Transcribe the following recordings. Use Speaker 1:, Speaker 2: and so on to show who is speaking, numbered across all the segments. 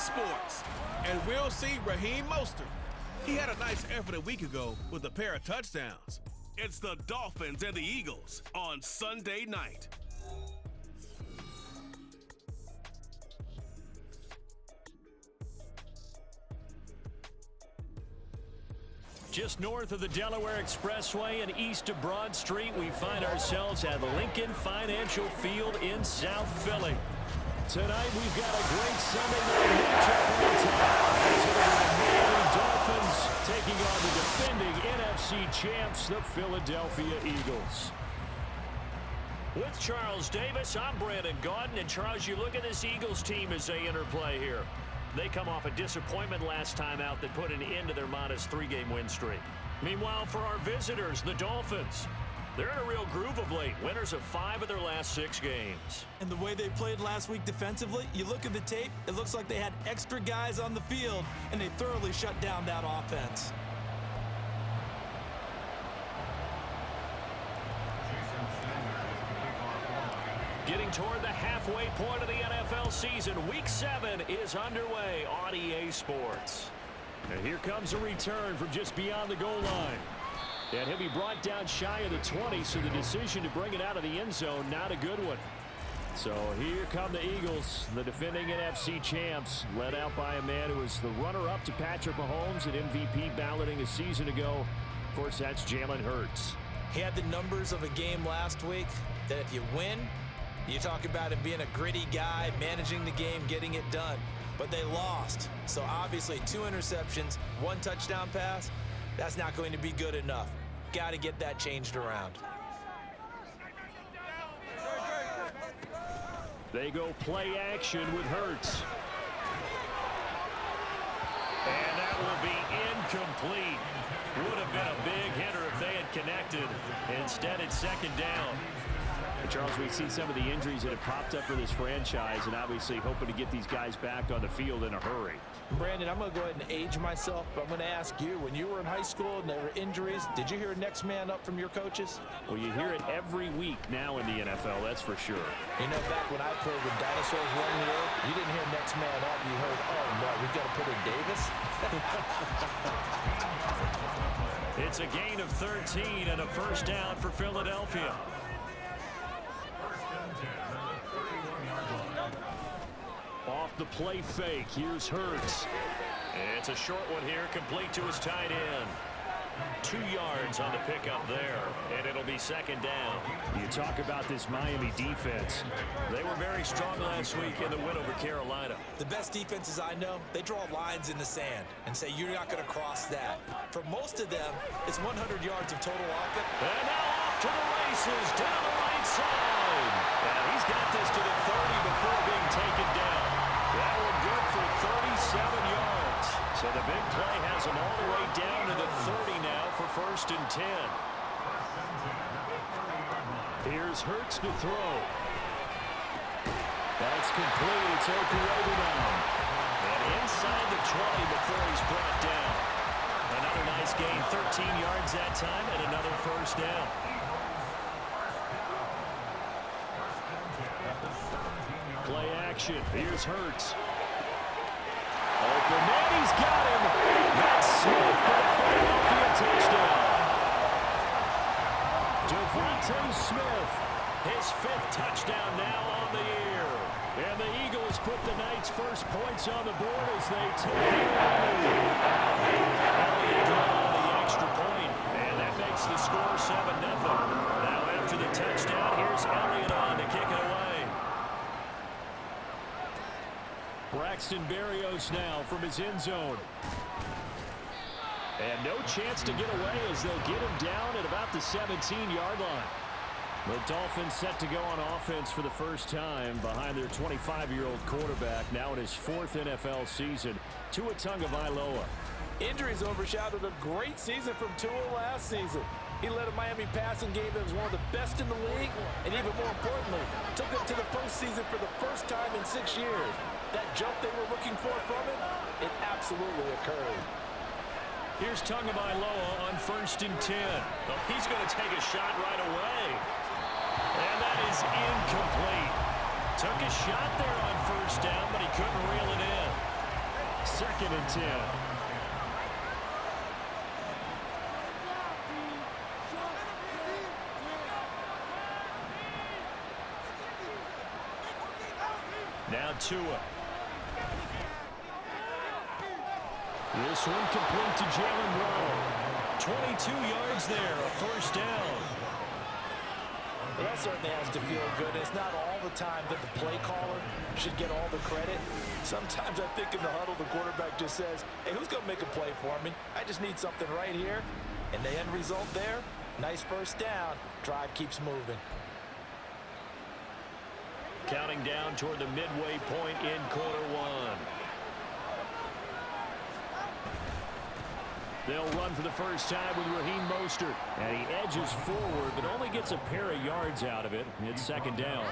Speaker 1: Sports. And we'll see Raheem Mostert. He had a nice effort a week ago with a pair of touchdowns. It's the Dolphins and the Eagles on Sunday night.
Speaker 2: Just north of the Delaware Expressway and east of Broad Street, we find ourselves at Lincoln Financial Field in South Philly. Tonight, we've got a great Sunday night matchup on top. As it is the Miami Dolphins taking on the defending NFC champs, the Philadelphia Eagles. With Charles Davis, I'm Brandon Gaudin. And Charles, you look at this Eagles team as they interplay here. They come off a disappointment last time out that put an end to their modest 3-game win streak. Meanwhile, for our visitors, the Dolphins, they're in a real groove of late. Winners of 5 of their last 6 games.
Speaker 3: And the way they played last week defensively, you look at the tape, it looks like they had extra guys on the field, and they thoroughly shut down that offense.
Speaker 2: Getting toward the halfway point of the NFL season, Week 7 is underway on EA Sports. And here comes a return from just beyond the goal line. And he'll be brought down shy of the 20, so the decision to bring it out of the end zone, not a good one. So here come the Eagles, the defending NFC champs, led out by a man who was the runner-up to Patrick Mahomes at MVP balloting a season ago. Of course, that's Jalen Hurts.
Speaker 3: He had the numbers of a game last week that if you win, you talk about him being a gritty guy, managing the game, getting it done. But they lost. So obviously 2 interceptions, 1 touchdown pass, that's not going to be good enough. Got to get that changed around.
Speaker 2: They go play action with Hurts. And that will be incomplete. Would have been a big hitter if they had connected. Instead, it's second down. Charles, we see some of the injuries that have popped up for this franchise, and obviously hoping to get these guys back on the field in a hurry.
Speaker 3: Brandon, I'm going to go ahead and age myself, but I'm going to ask you, when you were in high school and there were injuries, did you hear next man up from your coaches?
Speaker 2: Well, you hear it every week now in the NFL, that's for sure.
Speaker 3: You know, back when I played with dinosaurs running the earth, you didn't hear next man up. You heard, oh, no, we've got to put in Davis.
Speaker 2: It's a gain of 13 and a first down for Philadelphia. Off the play fake, here's Hurts. It's a short one here, complete to his tight end. 2 yards on the pickup there, and it'll be second down. You talk about this Miami defense. They were very strong last week in the win over Carolina.
Speaker 3: The best defenses I know, they draw lines in the sand and say you're not going to cross that. For most of them, it's 100 yards of total offense.
Speaker 2: And now off to the races, down the right side. And he's got this to the 30 before being taken down. That one good for 37 yards. So the big play has him all the way down to the 30 now for first and 10. Here's Hurts to throw. That's complete. It's Okurobu now. And inside the 20 before he's brought down. Another nice gain, 13 yards that time, and another first down. Play action. Here's Hurts. Open man, he's got him. That's Smith for the Philadelphia touchdown. Devontae Smith, his 5th touchdown now on the year. And the Eagles put the night's first points on the board as they take the lead. Elliott on the extra point, and that makes the score 7-0. Now after the touchdown, here's Elliott on to kick it away. Braxton Berrios now from his end zone. And no chance to get away as they'll get him down at about the 17-yard line. The Dolphins set to go on offense for the first time behind their 25-year-old quarterback, now in his 4th NFL season, Tua Tagovailoa.
Speaker 3: Injuries overshadowed a great season from Tua last season. He led a Miami passing game that was one of the best in the league, and even more importantly, took them to the postseason for the first time in 6 years. That jump they were looking for from him, it absolutely occurred.
Speaker 2: Here's Tagovailoa on first and 10. Oh, he's going to take a shot right away. And that is incomplete. Took a shot there on first down, but he couldn't reel it in. 2nd and 10. Now Tua. This one complete to Jalen Waddle. 22 yards there, a first down.
Speaker 3: Well, that certainly has to feel good. It's not all the time that the play caller should get all the credit. Sometimes I think in the huddle, the quarterback just says, hey, who's going to make a play for me? I just need something right here. And the end result there, nice first down. Drive keeps moving.
Speaker 2: Counting down toward the midway point in quarter one. They'll run for the first time with Raheem Mostert. And he edges forward, but only gets a pair of yards out of it. It's 2nd down.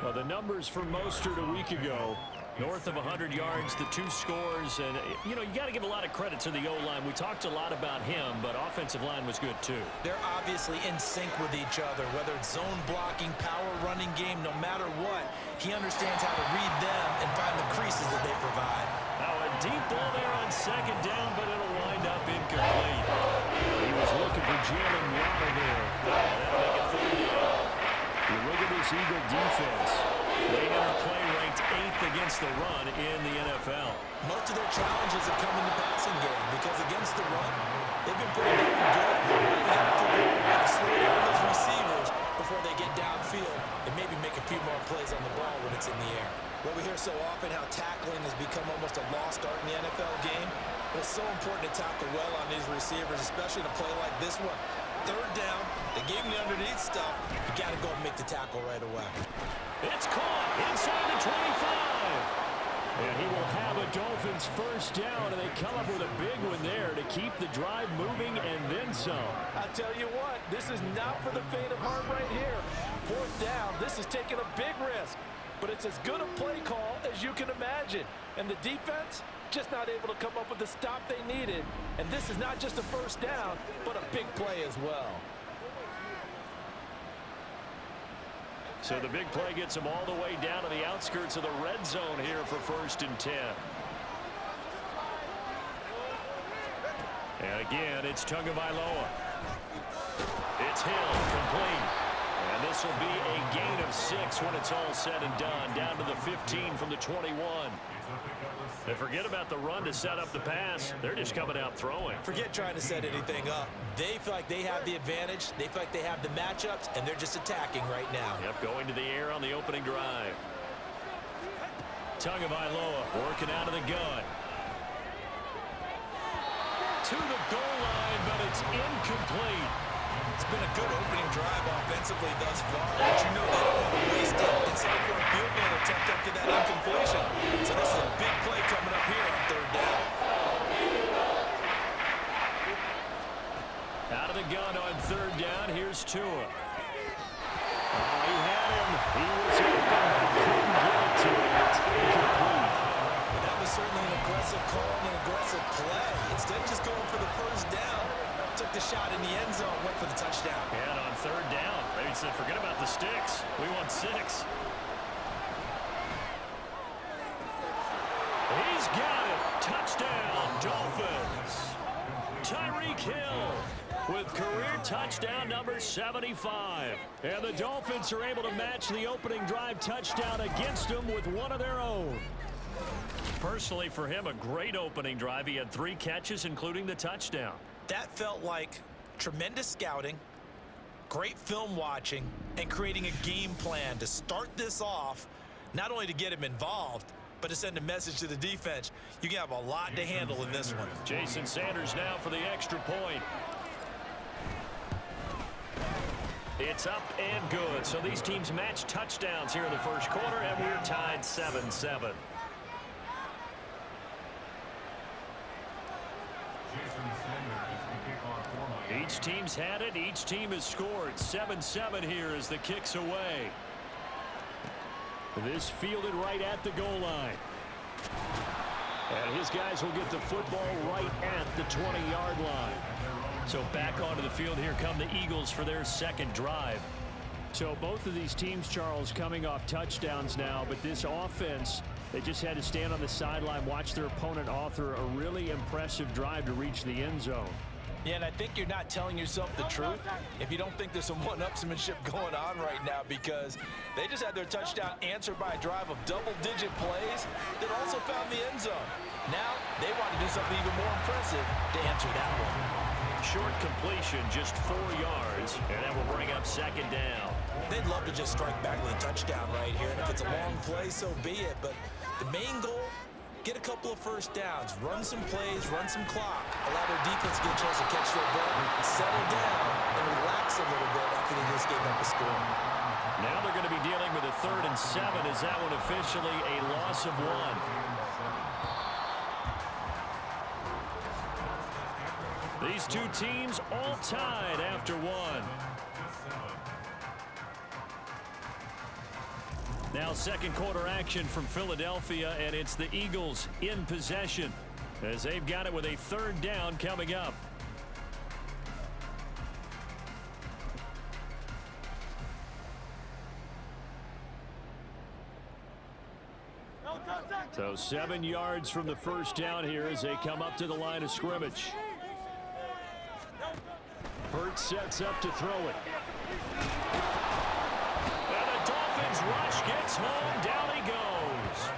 Speaker 2: Well, the numbers for Mostert a week ago, north of 100 yards, the 2 scores. And, you know, you got to give a lot of credit to the O-line. We talked a lot about him, but offensive line was good, too.
Speaker 3: They're obviously in sync with each other, whether it's zone blocking, power running game, no matter what. He understands how to read them and find the creases that they provide.
Speaker 2: Now a deep ball there on 2nd down, but it'll wind up incomplete. He was looking for Jalen Waddle there. That'll make it 3rd down. You look at this Eagle defense. They enter play ranked 8th against the run in the NFL.
Speaker 3: Most of their challenges have come in the passing game because against the run, they've been pretty good. You got to figure out how to slow down those receivers before they get downfield and maybe make a few more plays on the ball when it's in the air. Well, we hear so often how tackling has become almost a lost art in the NFL game. But it's so important to tackle well on these receivers, especially in a play like this one. 3rd down, they gave him the underneath stuff. You got to go and make the tackle right away.
Speaker 2: It's caught inside the 25. And he will have a Dolphins first down, and they come up with a big one there to keep the drive moving and then some.
Speaker 3: I tell you what, this is not for the faint of heart right here. 4th down, this is taking a big risk. But it's as good a play call as you can imagine. And the defense just not able to come up with the stop they needed. And this is not just a first down, but a big play as well.
Speaker 2: So the big play gets them all the way down to the outskirts of the red zone here for 1st and 10. And again, it's Tagovailoa. It's Hill, complete. And this will be a gain of 6 when it's all said and done. Down to the 15 from the 21. They forget about the run to set up the pass. They're just coming out throwing.
Speaker 3: Forget trying to set anything up. They feel like they have the advantage. They feel like they have the matchups, and they're just attacking right now.
Speaker 2: Yep, going to the air on the opening drive. Tagovailoa working out of the gun. To the goal line, but it's incomplete.
Speaker 3: It's been a good opening drive offensively thus far, but you know they don't want to waste it. It's a field goal attempt after that incompletion. So this is a big play coming up here on 3rd down.
Speaker 2: Out of the gun on 3rd down, here's Tua. He had him. He was open, but couldn't get it to him. It's incomplete.
Speaker 3: But that was certainly an aggressive call and an aggressive play. Instead of just going for the first down, took the shot in the end zone, went for the touchdown.
Speaker 2: And on 3rd down, they said, forget about the sticks. We want 6. He's got it. Touchdown, Dolphins. Tyreek Hill with career touchdown number 75. And the Dolphins are able to match the opening drive touchdown against them with one of their own. Personally, for him, a great opening drive. He had 3 catches, including the touchdown.
Speaker 3: That felt like tremendous scouting, great film watching, and creating a game plan to start this off, not only to get him involved, but to send a message to the defense. You can have a lot to handle in this one.
Speaker 2: Jason Sanders now for the extra point. It's up and good. So these teams match touchdowns here in the first quarter, and we're tied 7-7. Each team's had it. Each team has scored. 7-7 here as the kick's away. This fielded right at the goal line. And his guys will get the football right at the 20-yard line. So back onto the field, here come the Eagles for their second drive. So both of these teams, Charles, coming off touchdowns now, but this offense, they just had to stand on the sideline, watch their opponent author a really impressive drive to reach the end zone.
Speaker 3: Yeah, and I think you're not telling yourself the truth if you don't think there's some one-upsmanship going on right now, because they just had their touchdown answered by a drive of double-digit plays that also found the end zone. Now they want to do something even more impressive to answer that one.
Speaker 2: Short completion, just 4 yards, and that will bring up second down.
Speaker 3: They'd love to just strike back with a touchdown right here, and if it's a long play, so be it. But the main goal, get a couple of first downs, run some plays, run some clock, allow their defense to get a chance to catch their breath, settle down, and relax a little bit after they just gave up a score.
Speaker 2: Now they're going to be dealing with a 3rd and 7. Is that one officially a loss of 1? These two teams all tied after 1. Now second quarter action from Philadelphia, and it's the Eagles in possession as they've got it with a 3rd down coming up. So 7 yards from the first down here as they come up to the line of scrimmage. Hurts sets up to throw it. And the Dolphins rush gets home. Down he goes.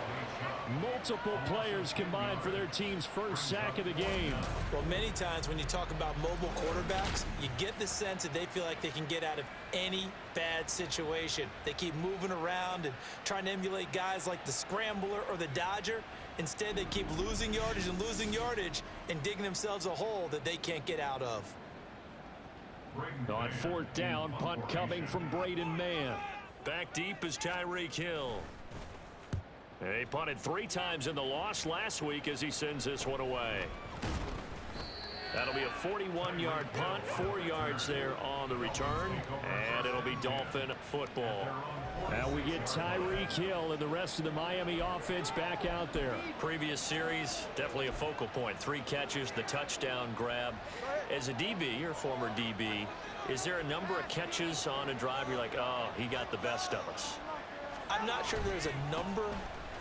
Speaker 2: Multiple players combined for their team's first sack of the game.
Speaker 3: Well, many times when you talk about mobile quarterbacks, you get the sense that they feel like they can get out of any bad situation. They keep moving around and trying to emulate guys like the Scrambler or the Dodger. Instead, they keep losing yardage and digging themselves a hole that they can't get out of.
Speaker 2: On 4th down, punt coming from Braden Mann. Back deep is Tyreek Hill. He punted 3 times in the loss last week as he sends this one away. That'll be a 41-yard punt, 4 yards there on the return, and it'll be Dolphin football. Now we get Tyreek Hill and the rest of the Miami offense back out there. Previous series, definitely a focal point. 3 catches, the touchdown grab. As a DB, you're a former DB, is there a number of catches on a drive you're like, oh, he got the best of us?
Speaker 3: I'm not sure there's a number,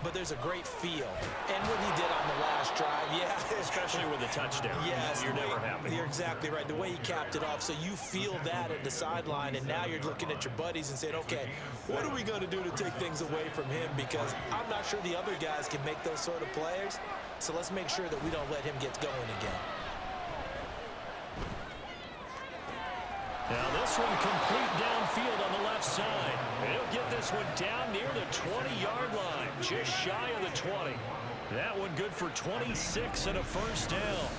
Speaker 3: but there's a great feel. And what he did on the last drive, yeah.
Speaker 2: Especially with the touchdown.
Speaker 3: Yes.
Speaker 2: You're never happy.
Speaker 3: You're exactly right. The way he capped it off, so you feel that at the sideline, and now you're looking at your buddies and saying, okay, what are we going to do to take things away from him? Because I'm not sure the other guys can make those sort of plays, so let's make sure that we don't let him get going again.
Speaker 2: Now this one complete downfield on the left side. He'll get this one down near the 20-yard line, just shy of the 20. That one good for 26 and a first down.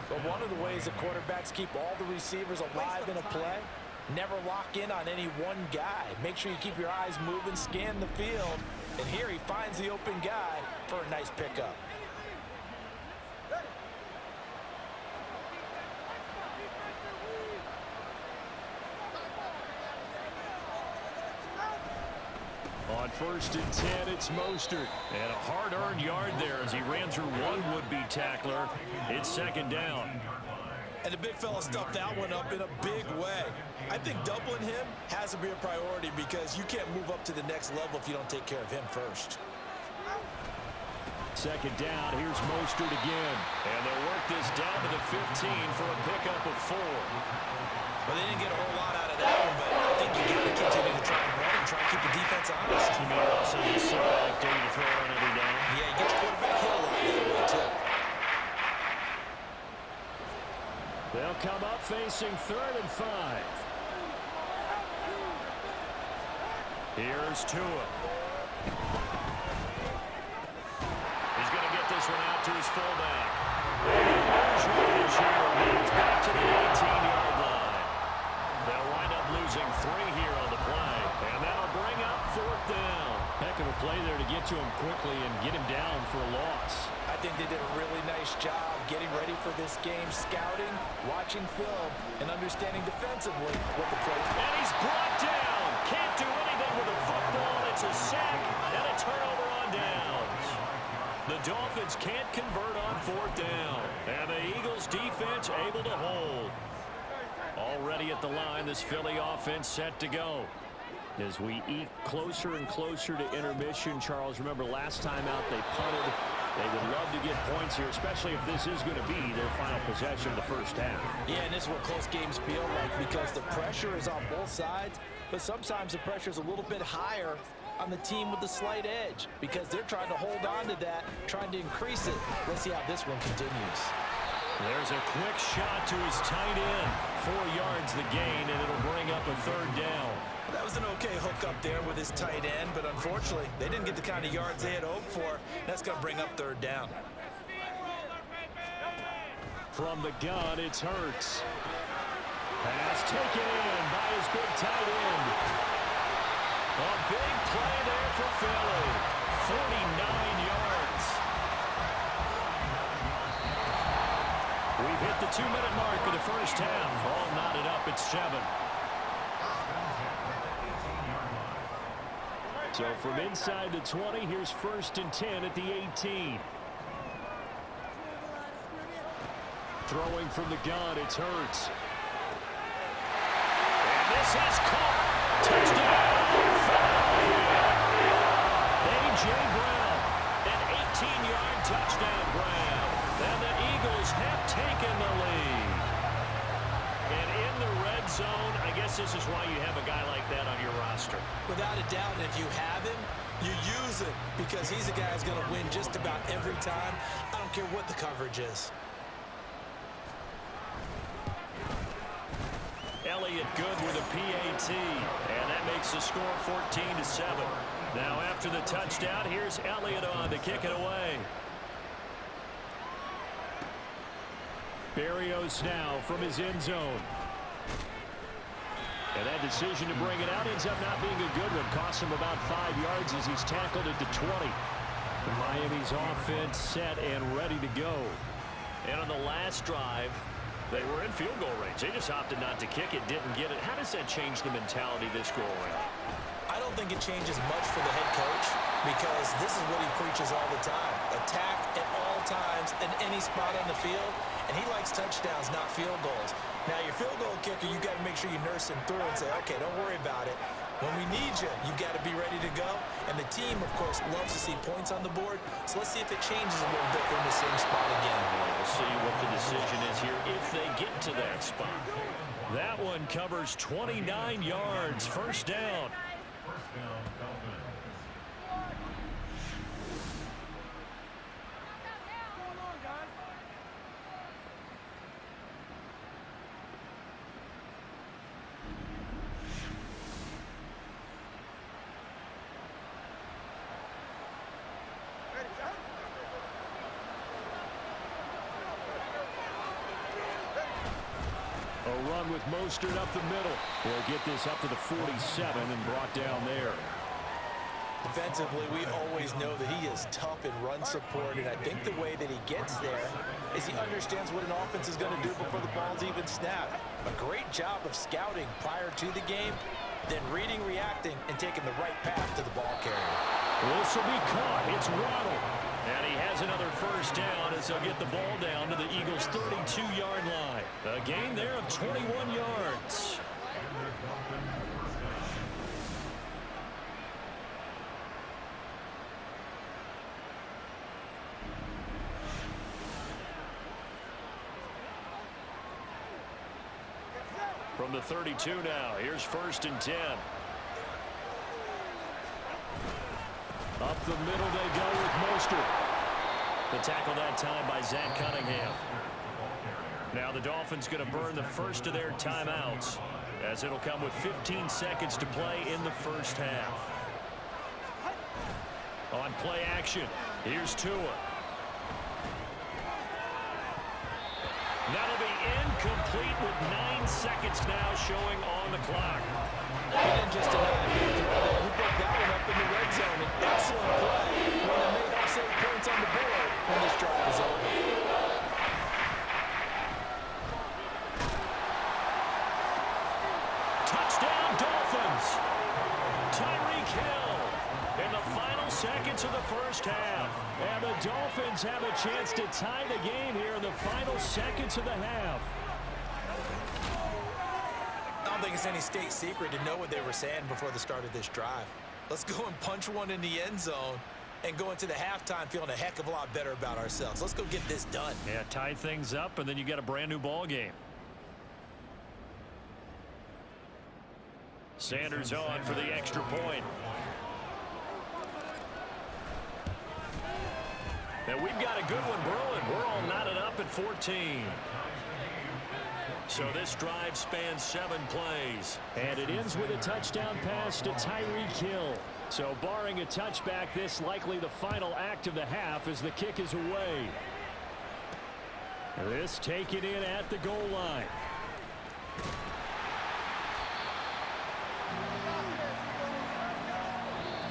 Speaker 3: But one of the ways the quarterbacks keep all the receivers alive in a play, never lock in on any one guy. Make sure you keep your eyes moving, scan the field, and here he finds the open guy for a nice pickup.
Speaker 2: On 1st and 10, it's Mostert. And a hard-earned yard there as he ran through one would-be tackler. It's second down.
Speaker 3: And the big fella stuffed that one up in a big way. I think doubling him has to be a priority because you can't move up to the next level if you don't take care of him first.
Speaker 2: Second down, here's Mostert again. And they'll work this down to the 15 for a pickup of 4.
Speaker 3: Well, they didn't get a whole lot out of that one, but I think you got to continue to try and run and try and keep the defense honest.
Speaker 2: You may also just sit back, dare to throw on every down.
Speaker 3: Yeah, you get your quarterback hit a lot that way, too.
Speaker 2: They'll come up facing 3rd and 5. Here's Tua. He's going to get this one out to his fullback. And he moves right as it's back to the 18-yard line. They'll wind up losing 3 here on the play. And that'll bring up 4th down. Heck of a play there to get to him quickly and get him down for a loss.
Speaker 3: I think they did a really nice job getting ready for this game, scouting, watching film, and understanding defensively what the play is.
Speaker 2: And he's brought down. Can't do anything with a football. It's a sack and a turnover on downs. The Dolphins can't convert on 4th down. And the Eagles defense able to hold. Already at the line, this Philly offense set to go. As we eke closer and closer to intermission, Charles, remember last time out they punted. They would love to get points here, especially if this is going to be their final possession of the first half.
Speaker 3: Yeah, and this is what close games feel like because the pressure is on both sides, but sometimes the pressure is a little bit higher on the team with the slight edge because they're trying to hold on to that, trying to increase it. Let's see how this one continues.
Speaker 2: There's a quick shot to his tight end. 4 yards the gain, and it'll bring up a third down.
Speaker 3: That was an okay hook up there with his tight end, but unfortunately, they didn't get the kind of yards they had hoped for. That's going to bring up third down.
Speaker 2: From the gun, it's Hurts. Pass taken in by his big tight end. A big play there for Philly. 49 yards. We've hit the 2-minute mark of the first half. All knotted up at 7. So from inside the 20, here's 1st and 10 at the 18. Throwing from the gun, it's Hurts. And this is caught. Touchdown, Philadelphia. A.J. Brown, an 18-yard touchdown grab. And the Eagles have taken the lead. And in the red zone, I guess this is why you have a guy like that on your roster.
Speaker 3: Without a doubt, if you have him, you use him because he's a guy who's going to win just about every time. I don't care what the coverage is.
Speaker 2: Elliott good with a PAT, and that makes the score 14-7. Now after the touchdown, here's Elliott on to kick it away. Berrios now from his end zone. And that decision to bring it out ends up not being a good one. Costs him about 5 yards as he's tackled at the 20. Miami's offense set and ready to go. And on the last drive, they were in field goal range. They just opted not to kick it, didn't get it. How does that change the mentality this go around?
Speaker 3: I don't think it changes much for the head coach because this is what he preaches all the time. Attack at all times in any spot on the field, and he likes touchdowns, not field goals. Now, your field goal kicker, you got to make sure you nurse him through and say, okay, don't worry about it. When we need you, you got to be ready to go. And the team, of course, loves to see points on the board. So let's see if it changes a little bit from the same spot again.
Speaker 2: We'll see what the decision is here if they get to that spot. That one covers 29 yards. First down. A run with Mostert up the middle. They'll get this up to the 47 and brought down there.
Speaker 3: Defensively, we always know that he is tough in run support, and I think the way that he gets there is he understands what an offense is going to do before the ball's even snapped. A great job of scouting prior to the game, then reading, reacting, and taking the right path to the ball carrier.
Speaker 2: This will be caught. It's Waddle. And he has another first down as they'll get the ball down to the Eagles' 32-yard line. A gain there of 21 yards. From the 32 now, here's 1st and 10. Up the middle they go with Mostert. The tackle that time by Zach Cunningham. Now the Dolphins going to burn the first of their timeouts as it'll come with 15 seconds to play in the first half. On play action, here's Tua. That'll be incomplete with 9 seconds now showing on the clock.
Speaker 3: He didn't just deny it. He broke that one up in the red zone. An excellent play. One that may help save points on the board when this drive is over.
Speaker 2: Touchdown, Dolphins. Tyreek Hill in the final seconds of the first half. And the Dolphins have a chance to tie the game here in the final seconds of the half.
Speaker 3: think it's any state secret to know what they were saying before the start of this drive. Let's go and punch one in the end zone and go into the halftime feeling a heck of a lot better about ourselves. Let's go get this done.
Speaker 2: Yeah, tie things up, and then you got a brand new ball game. Sanders on for the extra point. And we've got a good one brewing. We're all knotted up at 14. So this drive spans 7 plays. And it ends with a touchdown pass to Tyreek Hill. So barring a touchback, this likely the final act of the half as the kick is away. This taken in at the goal line.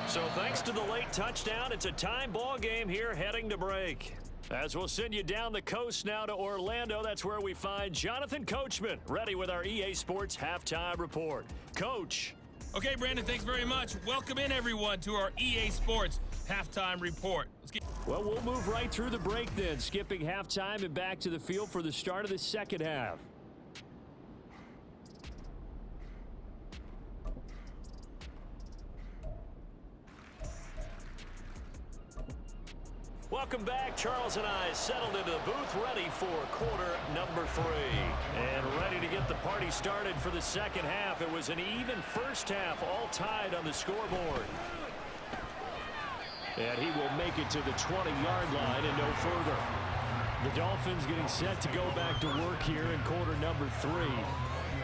Speaker 2: So thanks to the late touchdown, it's a time ball game here heading to break. As we'll send you down the coast now to Orlando, that's where we find Jonathan Coachman, ready with our EA Sports Halftime Report. Coach.
Speaker 4: Okay, Brandon, thanks very much. Welcome in, everyone, to our EA Sports Halftime Report.
Speaker 2: Well, we'll move right through the break then, skipping halftime and back to the field for the start of the second half. Welcome back. Charles and I settled into the booth, ready for quarter number 3. And ready to get the party started for the second half. It was an even first half, all tied on the scoreboard. And he will make it to the 20-yard line and no further. The Dolphins getting set to go back to work here in quarter number 3.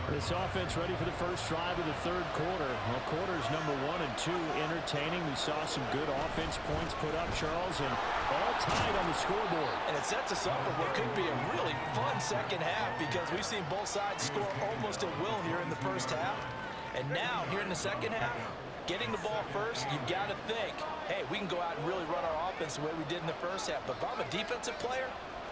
Speaker 2: This offense ready for the first drive of the third quarter. Well, quarters number 1 and 2 entertaining. We saw some good offense points put up, Charles, and all tied on the scoreboard.
Speaker 3: And it sets us up for what could be a really fun second half because we've seen both sides score almost at will here in the first half. And now, here in the second half, getting the ball first, you've got to think, hey, we can go out and really run our offense the way we did in the first half. But if I'm a defensive player,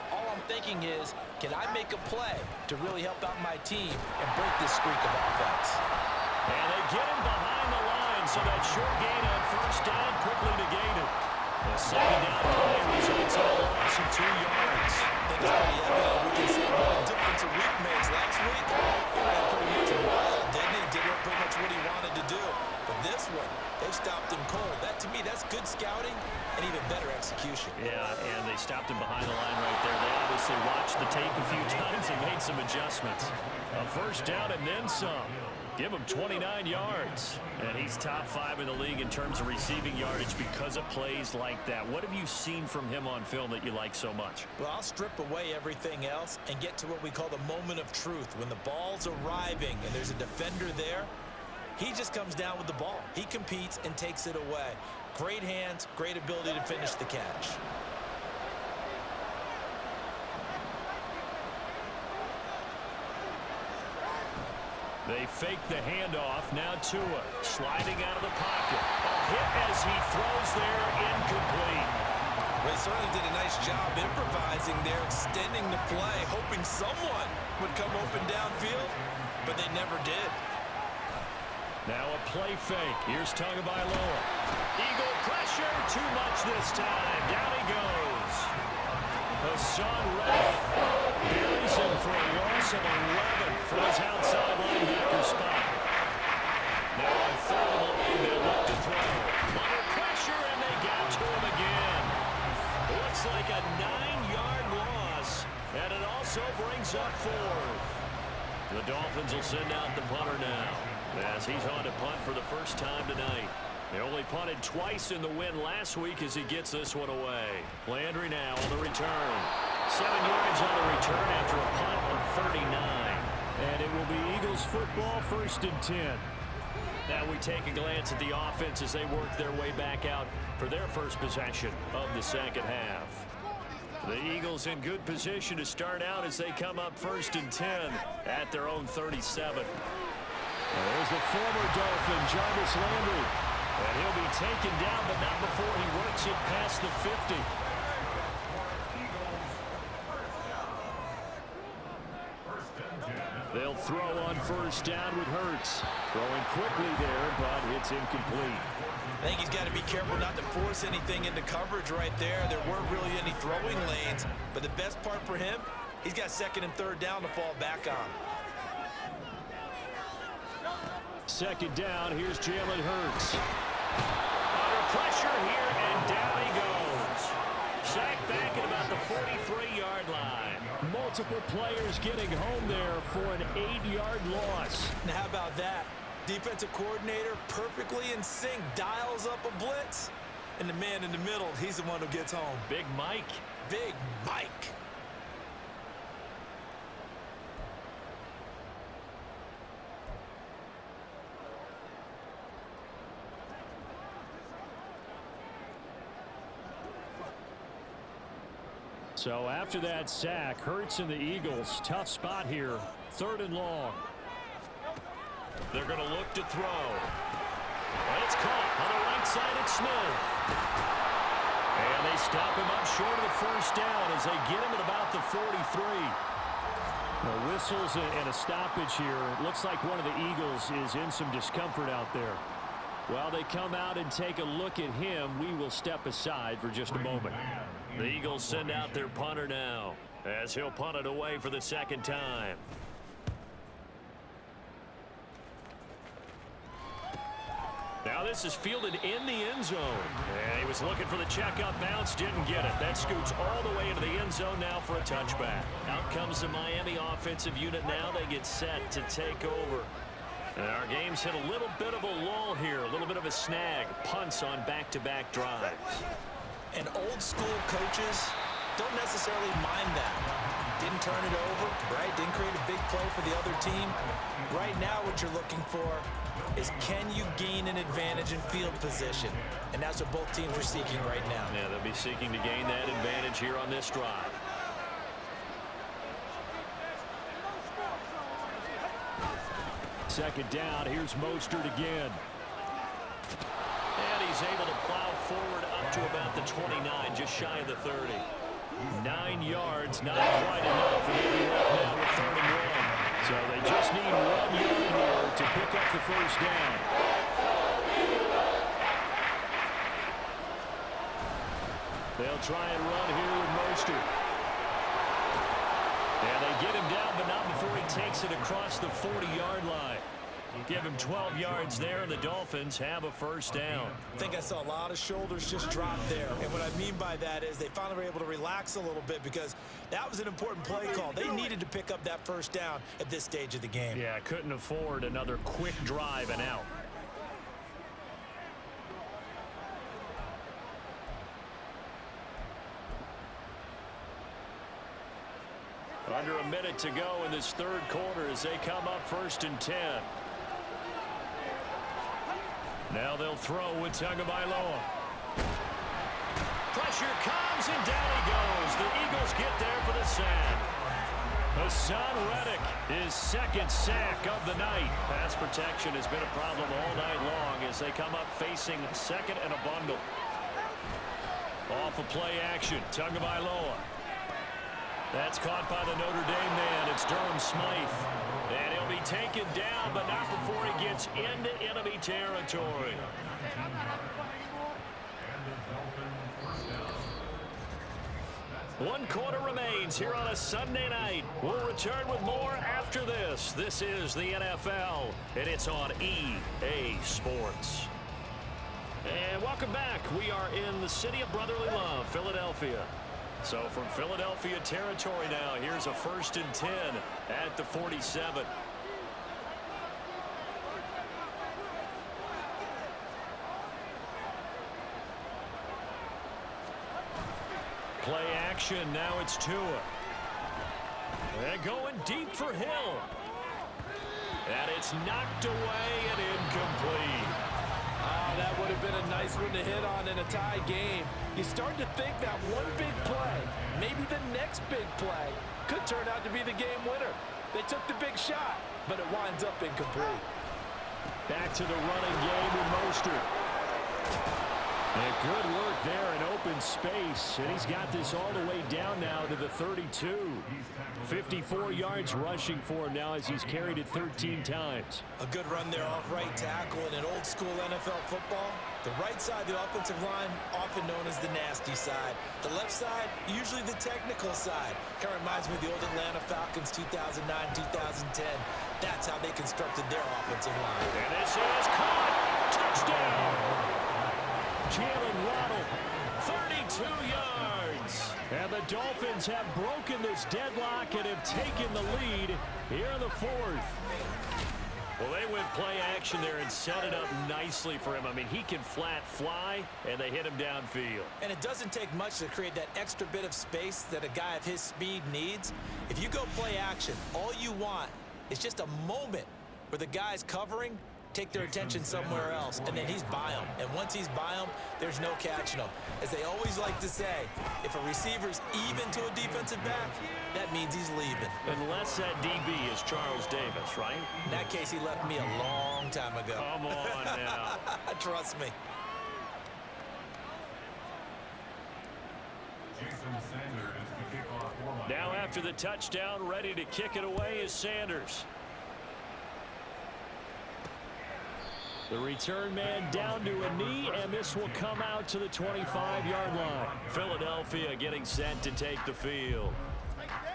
Speaker 3: all I'm thinking is, can I make a play to really help out my team and break this streak of offense?
Speaker 2: And they get him behind the line, so that short gain on first down quickly negated. The second down play results in a loss of 2 yards.
Speaker 3: I think it's pretty evident. We can see what a difference a week makes. Last week, he ran pretty much wild, didn't he? Did pretty much what he wanted to do. But this one, they stopped him cold. That, to me, that's good scouting and even better execution.
Speaker 2: Yeah, and they stopped him behind the line right there. They obviously watched the tape a few times and made some adjustments. A first down and then some. Give him 29 yards. And he's top 5 in the league in terms of receiving yardage because of plays like that. What have you seen from him on film that you like so much?
Speaker 3: Well, I'll strip away everything else and get to what we call the moment of truth. When the ball's arriving and there's a defender there, he just comes down with the ball. He competes and takes it away. Great hands, great ability to finish the catch.
Speaker 2: They fake the handoff. Now Tua sliding out of the pocket. A hit as he throws there, incomplete.
Speaker 3: They certainly did a nice job improvising there, extending the play, hoping someone would come open downfield, but they never did.
Speaker 2: Now a play fake. Here's Tagovailoa. Eagle pressure, too much this time. Down he goes. Hassan Reddick buries him for a loss of 11 from his outside linebacker spot. Now on 3rd and long, they look to throw. Under pressure, and they got to him again. Looks like a 9-yard loss, and it also brings up 4th. The Dolphins will send out the punter now, as he's on to punt for the first time tonight. They only punted twice in the win last week as he gets this one away. Landry now on the return. 7 yards on the return after a punt of 39. And it will be Eagles football, 1st and 10. Now we take a glance at the offense as they work their way back out for their first possession of the second half. The Eagles in good position to start out as they come up 1st and 10 at their own 37. There's the former Dolphin, Jarvis Landry. And he'll be taken down, but not before he works it past the 50. They'll throw on first down with Hurts. Throwing quickly there, but it's incomplete.
Speaker 3: I think he's got to be careful not to force anything into coverage right there. There weren't really any throwing lanes, but the best part for him, he's got 2nd and 3rd down to fall back on.
Speaker 2: second down. Here's Jalen Hurts. Under pressure here, and down he goes. Sacked back at about the 43-yard line. Multiple players getting home there for an 8-yard loss.
Speaker 3: Now, how about that? Defensive coordinator perfectly in sync, dials up a blitz. And the man in the middle, he's the one who gets home.
Speaker 2: Big Mike.
Speaker 3: Big Mike.
Speaker 2: So after that sack, Hurts and the Eagles, tough spot here. 3rd and long. They're going to look to throw. And it's caught on the right side. It's Smith. And they stop him up short of the first down as they get him at about the 43. Well, whistles and a stoppage here. Looks like one of the Eagles is in some discomfort out there. While they come out and take a look at him, we will step aside for just a moment. The Eagles send out their punter now as he'll punt it away for the 2nd time. Now this is fielded in the end zone. And he was looking for the checkup bounce, didn't get it. That scoots all the way into the end zone now for a touchback. Out comes the Miami offensive unit now. They get set to take over. And our game's hit a little bit of a lull here, a little bit of a snag. Punts on back-to-back drives.
Speaker 3: And old school coaches don't necessarily mind that. Didn't turn it over, right? Didn't create a big play for the other team. Right now what you're looking for is can you gain an advantage in field position? And that's what both teams are seeking right now.
Speaker 2: Yeah, they'll be seeking to gain that advantage here on this drive. Second down, here's Mostert again. And he's able to plow forward up to about the 29, just shy of the 30. 9 yards, not quite enough. And they'll be left now with 3rd and 1. So they just need 1 yard here to pick up the first down. They'll try and run here with Mostert. And they get him down, but not before he takes it across the 40-yard line. Give him 12 yards there, and the Dolphins have a first down.
Speaker 3: I think I saw a lot of shoulders just drop there. And what I mean by that is they finally were able to relax a little bit because that was an important play call. They needed to pick up that first down at this stage of the game.
Speaker 2: Yeah, couldn't afford another quick drive and out. Under a minute to go in this 3rd quarter as they come up 1st and 10. Now they'll throw with Tagovailoa. Pressure comes and down he goes. The Eagles get there for the sack. Hassan Reddick, his 2nd sack of the night. Pass protection has been a problem all night long as they come up facing 2nd and a bundle. Off of play action, Tagovailoa. That's caught by the Notre Dame man. It's Durham Smythe. And he'll be taken down, but not before he gets into enemy territory. One quarter remains here on a Sunday night. We'll return with more after this. This is the NFL, and it's on EA Sports. And welcome back. We are in the city of brotherly love, Philadelphia. So from Philadelphia territory now, here's a 1st and 10 at the 47. Play action, now it's Tua. They're going deep for Hill. And it's knocked away and incomplete.
Speaker 3: That would have been a nice one to hit on in a tie game. You start to think that one big play, maybe the next big play, could turn out to be the game winner. They took the big shot, but it winds up incomplete.
Speaker 2: Back to the running game with Mostert. And good work there in open space. And he's got this all the way down now to the 32. 54 yards rushing for him now as he's carried it 13 times.
Speaker 3: A good run there off right tackle in an old school NFL football. The right side of the offensive line, often known as the nasty side. The left side, usually the technical side. Kind of reminds me of the old Atlanta Falcons 2009-2010. That's how they constructed their offensive line.
Speaker 2: And this is caught. Touchdown. Jalen Waddle, 32 yards. And the Dolphins have broken this deadlock and have taken the lead here in the fourth. Well, they went play action there and set it up nicely for him. I mean, he can flat fly, and they hit him downfield.
Speaker 3: And it doesn't take much to create that extra bit of space that a guy of his speed needs. If you go play action, all you want is just a moment where the guy's covering, take their attention somewhere else, and then he's by him. And once he's by him, there's no catching him. As they always like to say, if a receiver's even to a defensive back, that means he's leaving.
Speaker 2: Unless that DB is Charles Davis, right?
Speaker 3: In that case, he left me a long time ago.
Speaker 2: Come on now.
Speaker 3: Trust me.
Speaker 2: Now after the touchdown, ready to kick it away is Sanders. The return man down to a knee, and this will come out to the 25-yard line. Philadelphia getting set to take the field.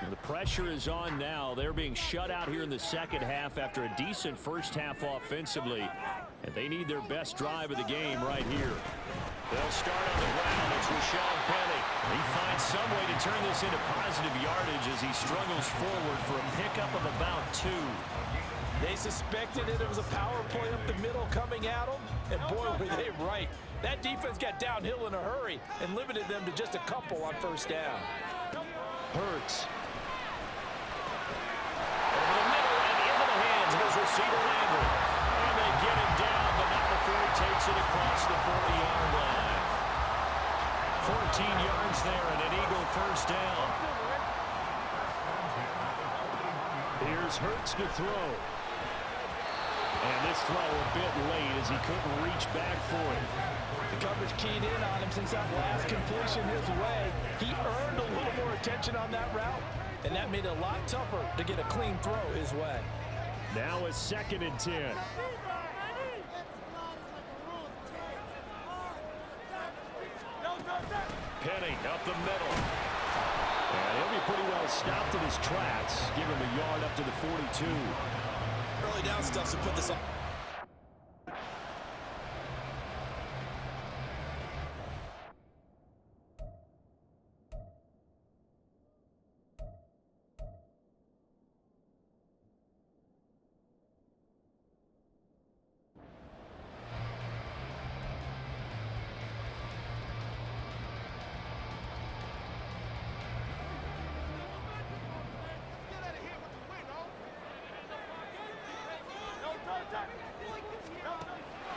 Speaker 2: And the pressure is on now. They're being shut out here in the second half after a decent first half offensively. And they need their best drive of the game right here. They'll start on the ground. It's Rashawn Penny. He finds some way to turn this into positive yardage as he struggles forward for a pickup of about 2.
Speaker 5: They suspected it was a power play up the middle coming at them, and boy, were they right. That defense got downhill in a hurry and limited them to just a couple on first down.
Speaker 2: Hurts. Over the middle and into the hands of his receiver Landry. And they get him down, but not before he takes it across the 40-yard line. 14 yards there and an Eagle first down. Here's Hurts to throw. And this throw a bit late as he couldn't reach back for it.
Speaker 5: The coverage keyed in on him since that last completion his way. He earned a little more attention on that route, and that made it a lot tougher to get a clean throw his way.
Speaker 2: Now a 2nd and 10. Penny up the middle. And he'll be pretty well stopped in his tracks. Give him a yard up to the 42.
Speaker 3: Early down stuff to put this on.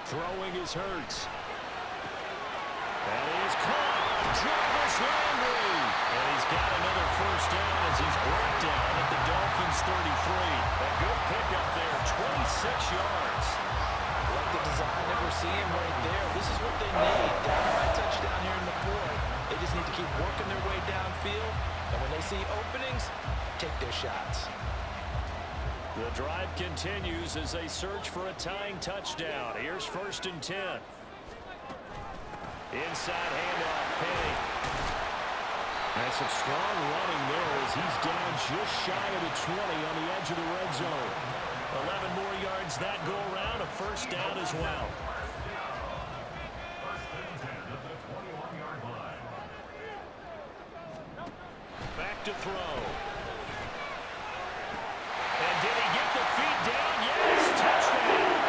Speaker 2: Throwing is Hurts. And he is caught. Jarvis Landry. And he's got another first down as he's brought down at the Dolphins 33. A good pickup there, 26 yards.
Speaker 3: Like the design that we're seeing right there. This is what they need. That touchdown here in the fourth. They just need to keep working their way downfield. And when they see openings, take their shots.
Speaker 2: The drive continues as they search for a tying touchdown. Here's 1st and 10. Inside handoff, Penny. And some strong running there as he's down just shy of the 20 on the edge of the red zone. 11 more yards that go around, a first down as well. Back to throw. And did he get the feet down? Yes, touchdown.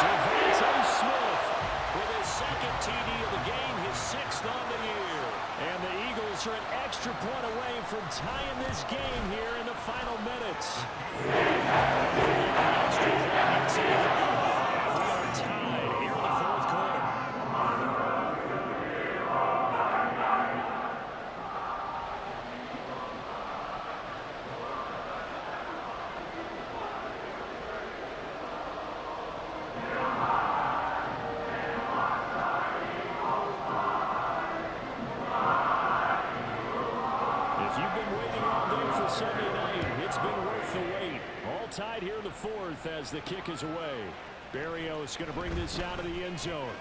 Speaker 2: Devontae Smith with his 2nd TD of the game, his 6th on the year. And the Eagles are an extra point away from tying this game here in the final minutes. Extra point, we are tied here in the 4th quarter. the fourth as the kick is away. Berrios going to bring this out of the end zone.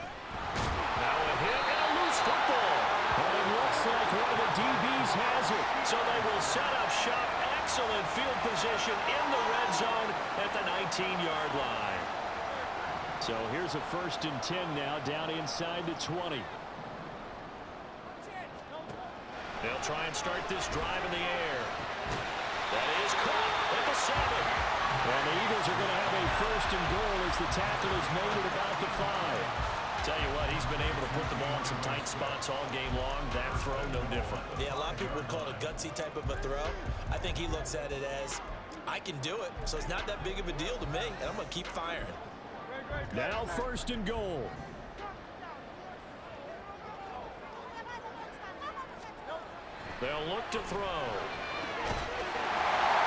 Speaker 2: Now a hit and a loose football. And it looks like one of the DBs has it. So they will set up shop. Excellent field position in the red zone at the 19-yard line. So here's a 1st and 10 now down inside the 20. They'll try and start this drive in the air. That is caught at the 7. And the Eagles are going to have a 1st and goal as the tackle is made at about the 5. Tell you what, he's been able to put the ball in some tight spots all game long. That throw, no different.
Speaker 3: Yeah, a lot of people would call it a gutsy type of a throw. I think he looks at it as, I can do it, so it's not that big of a deal to me, and I'm going to keep firing.
Speaker 2: Now 1st and goal. They'll look to throw.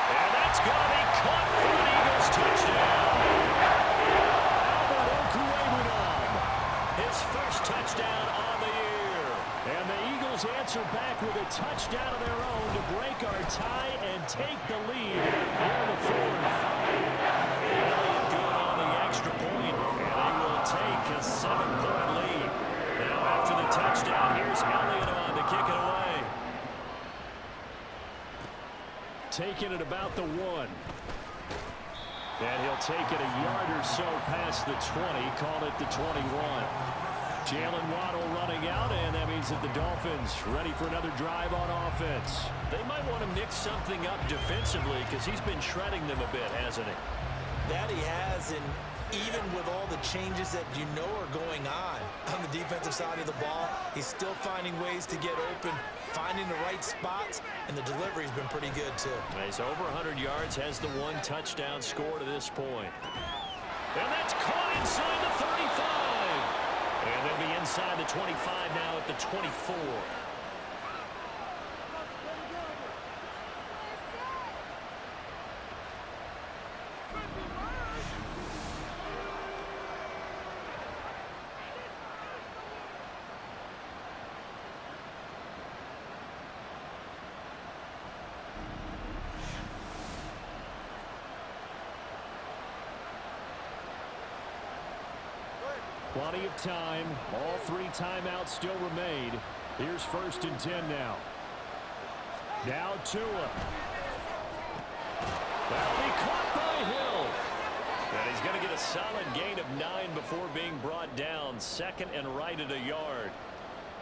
Speaker 2: And that's going to be caught for an Eagles touchdown. His first touchdown on the year. And the Eagles answer back with a touchdown of their own to break our tie and take the lead here in the 4th. Elliott good on the extra point, and they will take a 7-point lead. Now after the touchdown, here's Elliott on to kick it away. Taking it about the 1. And he'll take it a yard or so past the 20, call it the 21. Jalen Waddle running out, and that means that the Dolphins ready for another drive on offense. They might want to mix something up defensively because he's been shredding them a bit, hasn't he?
Speaker 3: That he has, and even with all the changes that you know are going on the defensive side of the ball, he's still finding ways to get open, finding the right spots, and the delivery's been pretty good too.
Speaker 2: He's over 100 yards, has the 1 touchdown score to this point. And that's caught inside the 35. And they'll be inside the 25 now at the 24. Plenty of time. All 3 timeouts still remain. Here's 1st and 10 now. Now Tua. That'll be caught by Hill. And he's going to get a solid gain of 9 before being brought down. 2nd and right at a yard.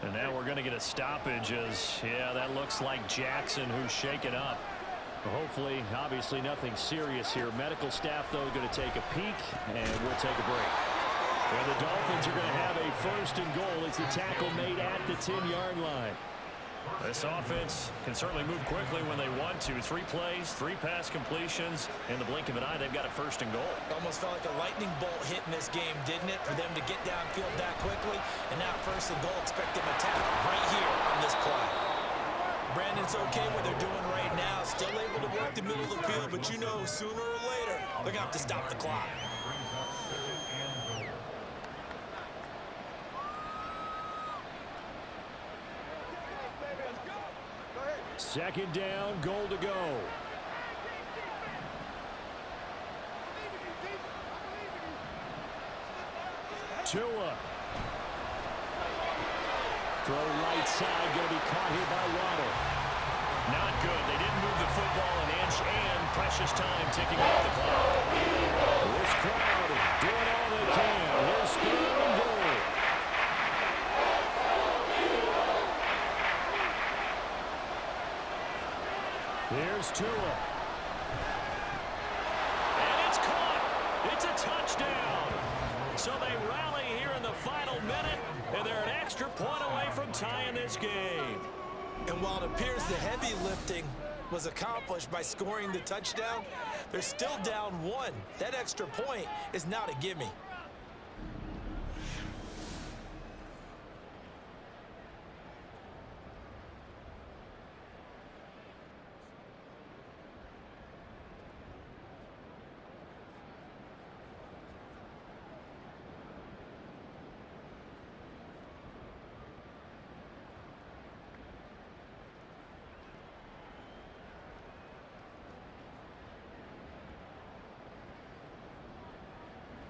Speaker 2: And now we're going to get a stoppage as, yeah, that looks like Jackson who's shaken up. Hopefully, obviously nothing serious here. Medical staff, though, going to take a peek, and we'll take a break. And the Dolphins are going to have a 1st and goal as the tackle made at the 10-yard line. This offense can certainly move quickly when they want to. 3 plays, 3 pass completions. In the blink of an eye, they've got a 1st and goal.
Speaker 3: Almost felt like a lightning bolt hit in this game, didn't it? For them to get downfield that quickly. And now 1st and goal, expect them to tackle right here on this play. Brandon's okay what they're doing right now. Still able to work the middle of the field, but you know sooner or later they're going to have to stop the clock.
Speaker 2: Second down, goal to go. Tua. Throw right side, going to be caught here by Waddle. Not good. They didn't move the football an inch, and precious time ticking off the clock. This crowd doing all they can. Here's 3rd and goal. Here's Tua. And it's caught. It's a touchdown. So they rally here in the final minute, and they're an extra point away from tying this game.
Speaker 3: And while it appears the heavy lifting was accomplished by scoring the touchdown, they're still down 1. That extra point is not a gimme.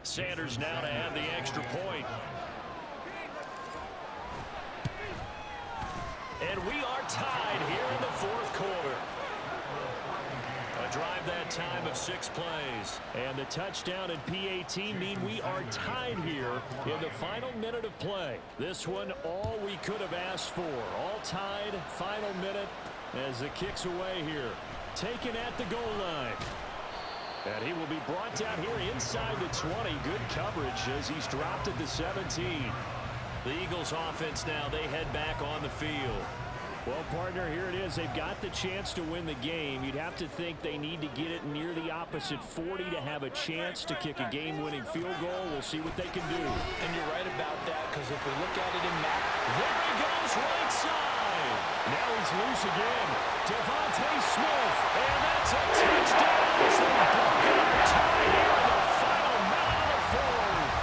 Speaker 2: Sanders now to add the extra point. And we are tied here in the fourth quarter. A drive that time of 6 plays. And the touchdown and PAT mean we are tied here in the final minute of play. This one all we could have asked for. All tied, final minute as the kick's away here. Taken at the goal line. And he will be brought down here inside the 20. Good coverage as he's dropped at the 17. The Eagles offense now, they head back on the field. Well, partner, here it is. They've got the chance to win the game. You'd have to think they need to get it near the opposite 40 to have a chance to kick a game-winning field goal. We'll see what they can do.
Speaker 3: And you're right about that, because if we look at it in map,
Speaker 2: there he goes, right side. Now he's loose again. Devontae Smith, and that's a touchdown. As they broke our tie here in the final minute of the fourth.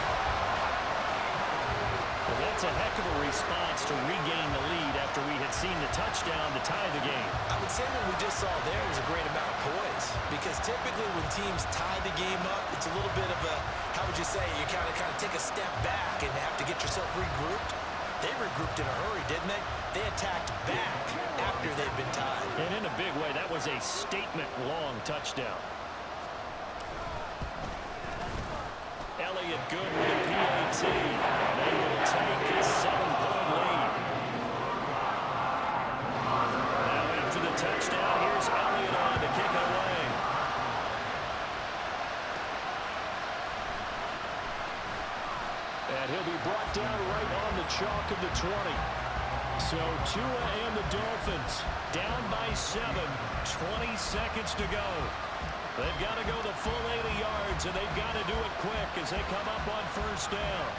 Speaker 2: Well, that's a heck of a response to regain the lead after we had seen the touchdown to tie the game.
Speaker 3: I would say what we just saw there was a great amount of poise, because typically when teams tie the game up, it's a little bit of a, how would you say, you kind of take a step back and have to get yourself regrouped. They regrouped in a hurry, didn't they? They attacked back after they'd been tied.
Speaker 2: And in a big way, that was a statement-long touchdown. Elliott good with a PAT, and they will take a 7-point lead. Now after the touchdown, here's Elliott on to kick it away. And he'll be brought down right on the chalk of the 20. So Tua and the Dolphins down by 7, 20 seconds to go. They've got to go the full 80 yards, and they've got to do it quick as they come up on first down.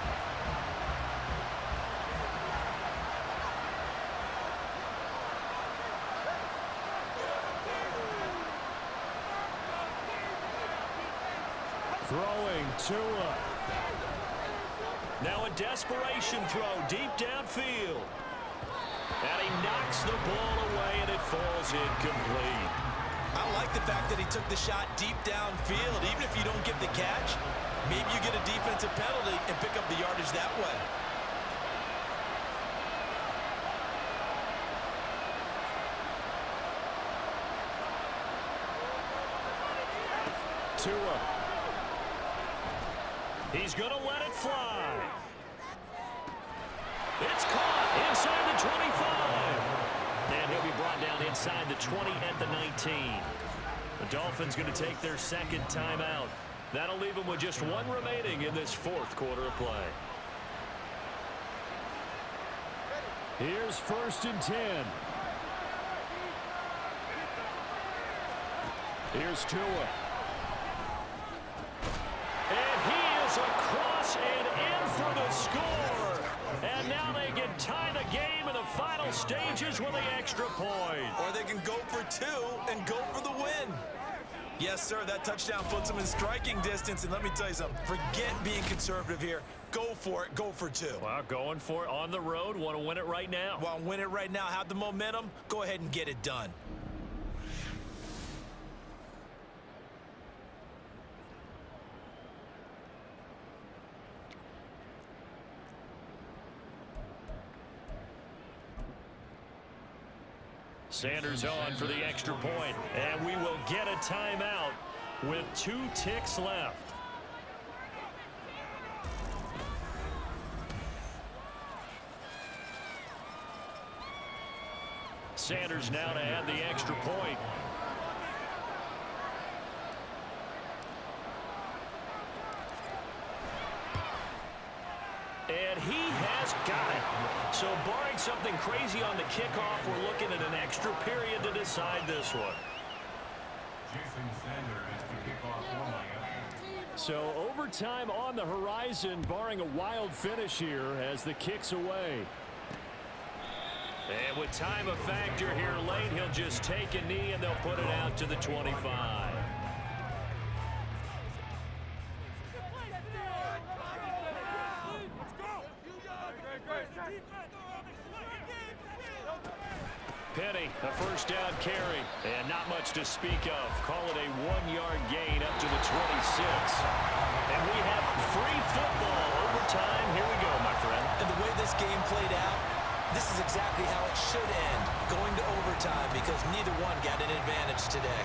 Speaker 2: Throwing Tua. Now a desperation throw deep downfield. And he knocks the ball away, and it falls incomplete.
Speaker 3: I like the fact that he took the shot deep downfield. Even if you don't get the catch, maybe you get a defensive penalty and pick up the yardage that way.
Speaker 2: Tua. He's going to let it fly. It's caught inside the 25. And he'll be brought down inside the 20 at the 19. The Dolphins going to take their second timeout. That'll leave them with just one remaining in this fourth quarter of play. Here's 1st and 10. Here's Tua. And he is across and in for the score. And now they can tie the game in the final stages with the extra point.
Speaker 3: Or they can go for 2 and go for the win. Yes, sir, that touchdown puts them in striking distance. And let me tell you something, forget being conservative here. Go for it, go for 2.
Speaker 2: Well, going for it on the road. Want to win it right now.
Speaker 3: Want to win it right now, have the momentum, go ahead and get it done.
Speaker 2: Sanders on for the extra point, and we will get a timeout with 2 ticks left. Sanders now to add the extra point. And he has got it. So barring something crazy on the kickoff, we're looking at an extra period to decide this one. So overtime on the horizon, barring a wild finish here as the kick's away. And with time a factor here late, he'll just take a knee and they'll put it out to the 25. Penny, a first down carry. And not much to speak of. Call it a 1-yard gain up to the 26. And we have free football overtime. Here we go, my friend.
Speaker 3: And the way this game played out, this is exactly how it should end, going to overtime, because neither one got an advantage today.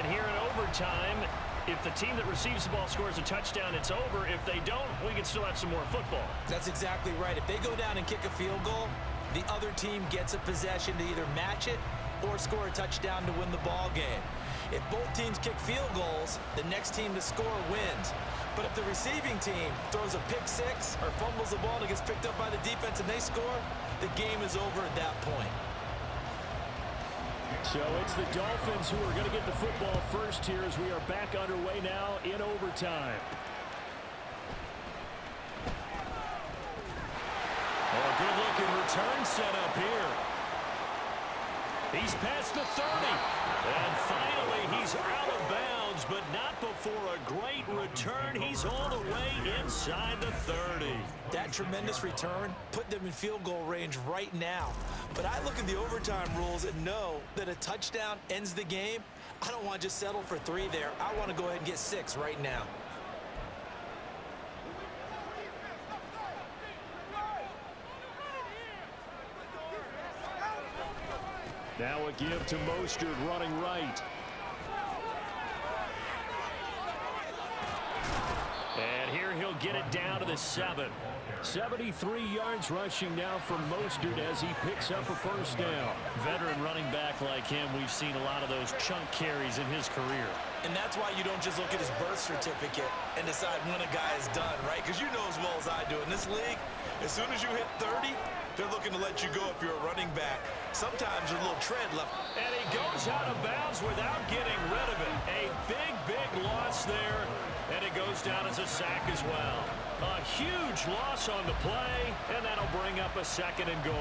Speaker 2: And here in overtime, if the team that receives the ball scores a touchdown, it's over. If they don't, we can still have some more football.
Speaker 3: That's exactly right. If they go down and kick a field goal, the other team gets a possession to either match it or score a touchdown to win the ball game. If both teams kick field goals, the next team to score wins. But if the receiving team throws a pick six or fumbles the ball and it gets picked up by the defense and they score, the game is over at that point.
Speaker 2: So it's the Dolphins who are going to get the football first here as we are back underway now in overtime. Oh, good-looking return set up here. He's past the 30. And finally, he's out of bounds, but not before a great return. He's all the way inside the 30.
Speaker 3: That tremendous return put them in field goal range right now. But I look at the overtime rules and know that a touchdown ends the game. I don't want to just settle for 3 there. I want to go ahead and get 6 right now.
Speaker 2: Now a give to Mostert running right. And here he'll get it down to the 7. 73 yards rushing now from Mostert as he picks up a first down. Veteran running back like him, we've seen a lot of those chunk carries in his career.
Speaker 3: And that's why you don't just look at his birth certificate and decide when a guy is done, right? Because you know as well as I do, in this league, as soon as you hit 30, they're looking to let you go if you're a running back. Sometimes there's a little tread left.
Speaker 2: And he goes out of bounds without getting rid of it. A big, big loss there. And it goes down as a sack as well. A huge loss on the play, and that'll bring up a 2nd and goal.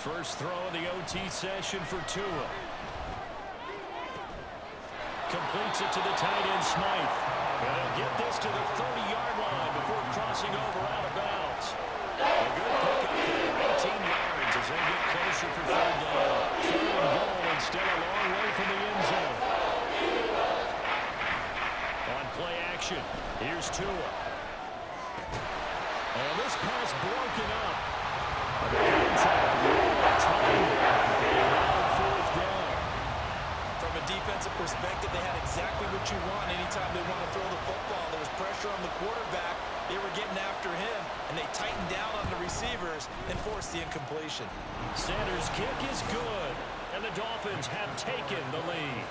Speaker 2: First throw of the OT session for Tua. Completes it to the tight end, Smythe. And he'll get this to the 30-yard line before crossing over out of bounds. A good pickup there, 18 yards as they get closer for 3rd down. 3rd and goal and still a long way from the end zone. On play action, here's Tua. And this pass broken up.
Speaker 3: From a defensive perspective, they had exactly what you want anytime they want to throw the football. There was pressure on the quarterback. They were getting after him, and they tightened down on the receivers and forced the incompletion.
Speaker 2: Sanders' kick is good, and the Dolphins have taken the lead.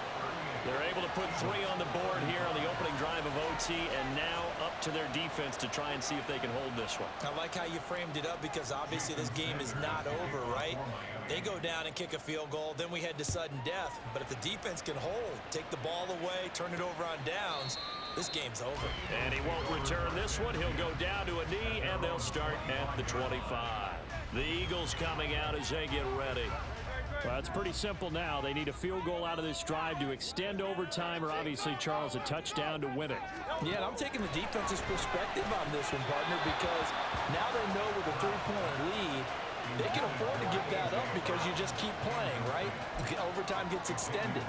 Speaker 2: They're able to put 3 on the board here on the opening drive of OT, and now up to their defense to try and see if they can hold this one.
Speaker 3: I like how you framed it up because obviously this game is not over, right? They go down and kick a field goal, then we head to sudden death. But if the defense can hold, take the ball away, turn it over on downs, this game's over.
Speaker 2: And he won't return this one. He'll go down to a knee, and they'll start at the 25. The Eagles coming out as they get ready. Well, it's pretty simple now. They need a field goal out of this drive to extend overtime, or obviously, Charles, a touchdown to win it.
Speaker 3: Yeah, and I'm taking the defense's perspective on this one, partner, because now they know with a 3-point lead, they can afford to give that up because you just keep playing, right? Overtime gets extended.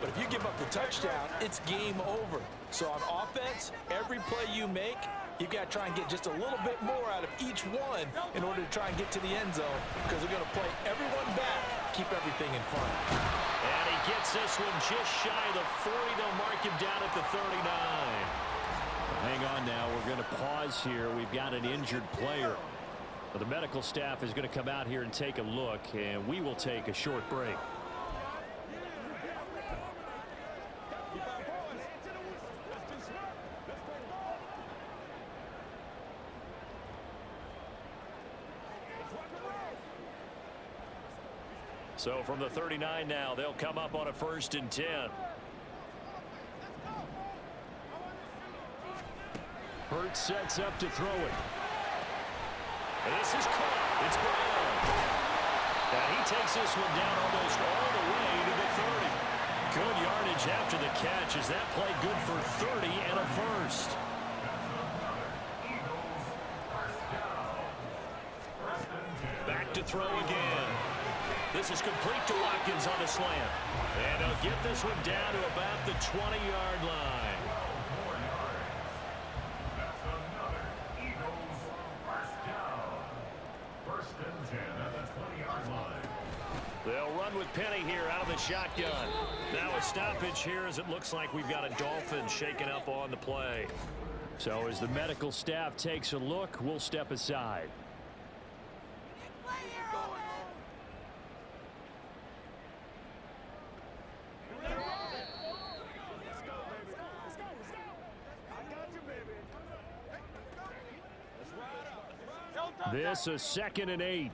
Speaker 3: But if you give up the touchdown, it's game over. So on offense, every play you make, you've got to try and get just a little bit more out of each one in order to try and get to the end zone because they're going to play everyone back, keep everything in front.
Speaker 2: And he gets this one just shy of the 40. They'll mark him down at the 39. Hang on now. We're going to pause here. We've got an injured player. The medical staff is going to come out here and take a look, and we will take a short break. So from the 39 now, they'll come up on a 1st and 10. Hurts sets up to throw it. And this is caught. It's Brown. And he takes this one down almost all the way to the 30. Good yardage after the catch. Is that play good for 30 and a first? Back to throw again. This is complete to Watkins on the slant. And he'll get this one down to about the 20-yard line. They'll run with Penny here out of the shotgun. Now a stoppage here as it looks like we've got a Dolphins shaken up on the play. So as the medical staff takes a look, we'll step aside. This is 2nd and 8.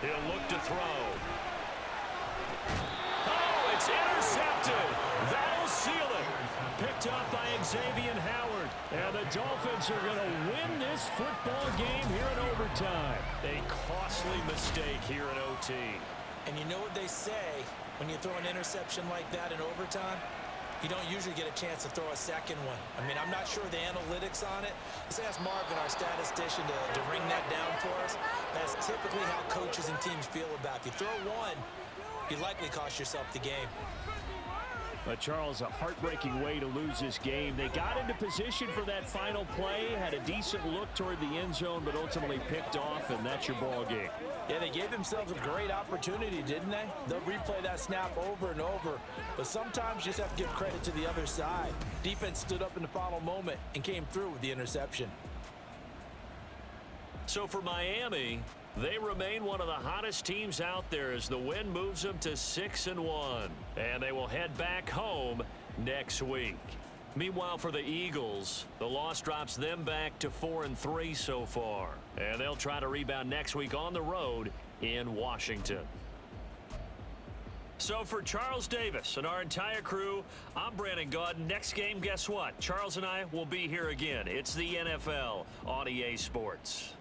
Speaker 2: He'll look to throw. Oh, it's intercepted. That'll seal it. Picked up by Xavier Howard. And the Dolphins are going to win this football game here in overtime. A costly mistake here in OT.
Speaker 3: And you know what they say, when you throw an interception like that in overtime, you don't usually get a chance to throw a second one. I mean, I'm not sure the analytics on it. Let's ask Marvin, our statistician, to ring that down for us. That's typically how coaches and teams feel about it. If you throw one, you likely cost yourself the game.
Speaker 2: But Charles, a heartbreaking way to lose this game. They got into position for that final play, had a decent look toward the end zone, but ultimately picked off, and that's your ball game.
Speaker 5: Yeah, they gave themselves a great opportunity, didn't they? They'll replay that snap over and over, but sometimes you just have to give credit to the other side. Defense stood up in the final moment and came through with the interception.
Speaker 2: So for Miami, they remain one of the hottest teams out there as the win moves them to 6-1. And they will head back home next week. Meanwhile, for the Eagles, the loss drops them back to 4-3 so far. And they'll try to rebound next week on the road in Washington. So for Charles Davis and our entire crew, I'm Brandon Gaudin. Next game, guess what? Charles and I will be here again. It's the NFL on EA Sports.